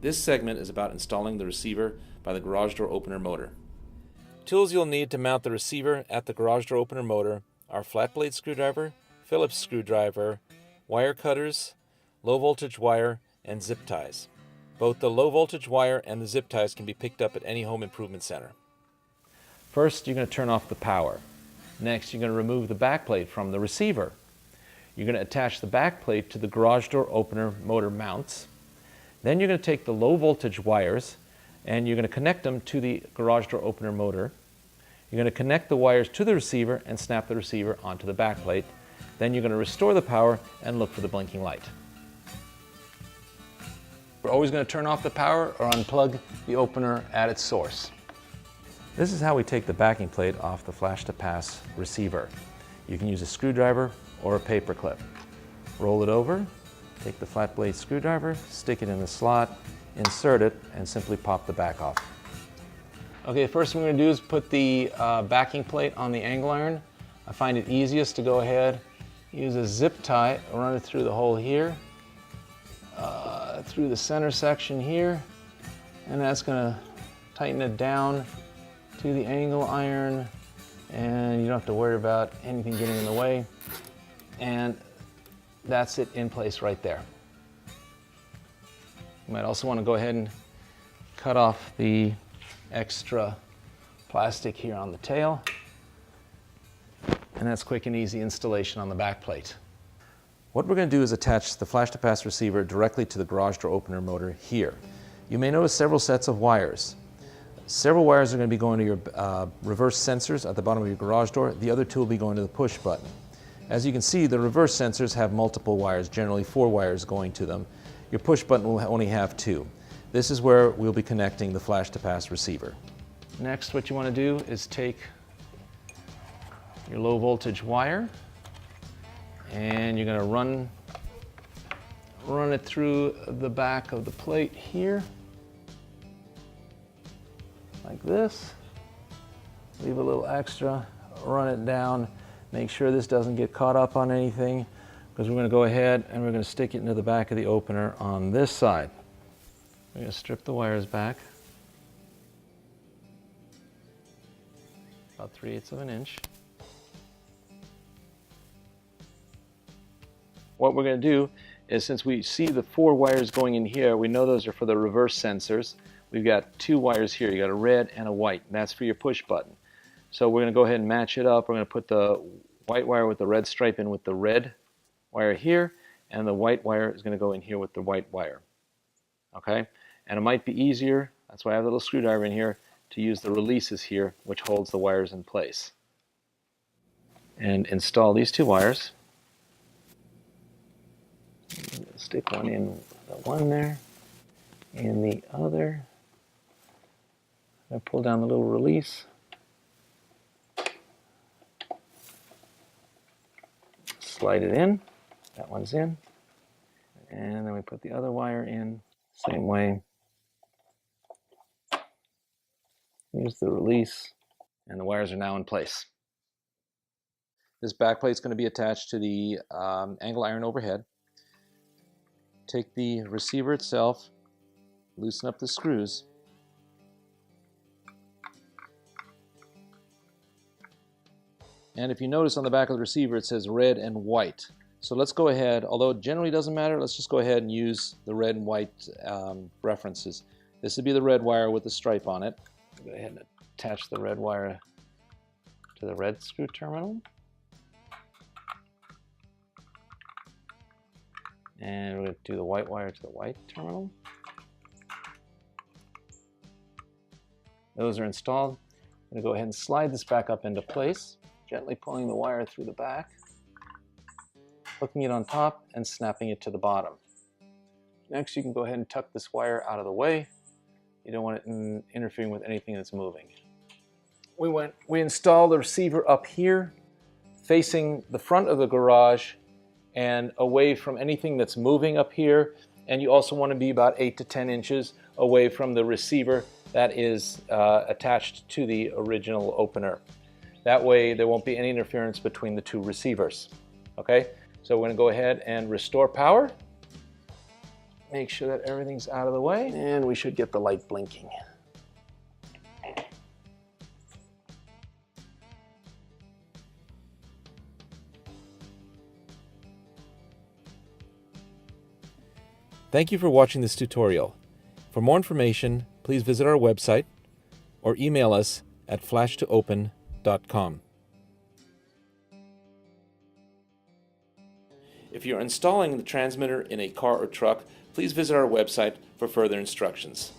This segment is about installing the receiver by the garage door opener motor. Tools you'll need to mount the receiver at the garage door opener motor are flat blade screwdriver, Phillips screwdriver, wire cutters, low voltage wire, and zip ties. Both the low voltage wire and the zip ties can be picked up at any home improvement center. First, you're going to turn off the power. Next, you're going to remove the backplate from the receiver. You're going to attach the backplate to the garage door opener motor mounts. Then you're going to take the low voltage wires and you're going to connect them to the garage door opener motor. You're going to connect the wires to the receiver and snap the receiver onto the backplate. Then you're going to restore the power and look for the blinking light. We're always going to turn off the power or unplug the opener at its source. This is how we take the backing plate off the Flash2Pass receiver. You can use a screwdriver or a paper clip. Roll it over, take the flat blade screwdriver, stick it in the slot, insert it, and simply pop the back off. Okay, first thing we're going to do is put the backing plate on the angle iron. I find it easiest to go ahead, use a zip tie, run it through the hole here, through the center section here, and that's going to tighten it down to the angle iron, and you don't have to worry about anything getting in the way. And that's it in place right there. You might also want to go ahead and cut off the extra plastic here on the tail. And that's quick and easy installation on the back plate. What we're going to do is attach the Flash2Pass receiver directly to the garage door opener motor here. You may notice several sets of wires. Several wires are going to be going to your reverse sensors at the bottom of your garage door. The other two will be going to the push button. As you can see, the reverse sensors have multiple wires, generally 4 wires going to them. Your push button will only have 2. This is where we'll be connecting the Flash2Pass receiver. Next, what you want to do is take your low voltage wire and you're going to run it through the back of the plate here, like this. Leave a little extra, run it down. Make sure this doesn't get caught up on anything, because we're going to go ahead and we're going to stick it into the back of the opener on this side. We're going to strip the wires back about 3/8 of an inch. What we're going to do is, since we see the 4 wires going in here, we know those are for the reverse sensors. We've got 2 wires here. You got a red and a white, and that's for your push button. So we're going to go ahead and match it up. We're going to put the white wire with the red stripe in with the red wire here, and the white wire is going to go in here with the white wire. Okay? And it might be easier, that's why I have a little screwdriver in here, to use the releases here, which holds the wires in place. And install these 2 wires. Stick one in the one there, and the other. I pull down the little release. Slide it in, that one's in, and then we put the other wire in, same way. Use the release, and the wires are now in place. This backplate is going to be attached to the angle iron overhead. Take the receiver itself, loosen up the screws, and if you notice on the back of the receiver it says red and white. So let's go ahead, although it generally doesn't matter, let's just go ahead and use the red and white references. This would be the red wire with the stripe on it. Go ahead and attach the red wire to the red screw terminal. And we're going to do the white wire to the white terminal. Those are installed. I'm going to go ahead and slide this back up into place, gently pulling the wire through the back, hooking it on top, and snapping it to the bottom. Next, you can go ahead and tuck this wire out of the way. You don't want it interfering with anything that's moving. We installed the receiver up here, facing the front of the garage and away from anything that's moving up here. And you also want to be about 8 to 10 inches away from the receiver that is attached to the original opener. That way there won't be any interference between the 2 receivers. Okay, so we're going to go ahead and restore power. Make sure that everything's out of the way. And we should get the light blinking. Thank you for watching this tutorial. For more information, please visit our website or email us at flash2open.com. If you're installing the transmitter in a car or truck, please visit our website for further instructions.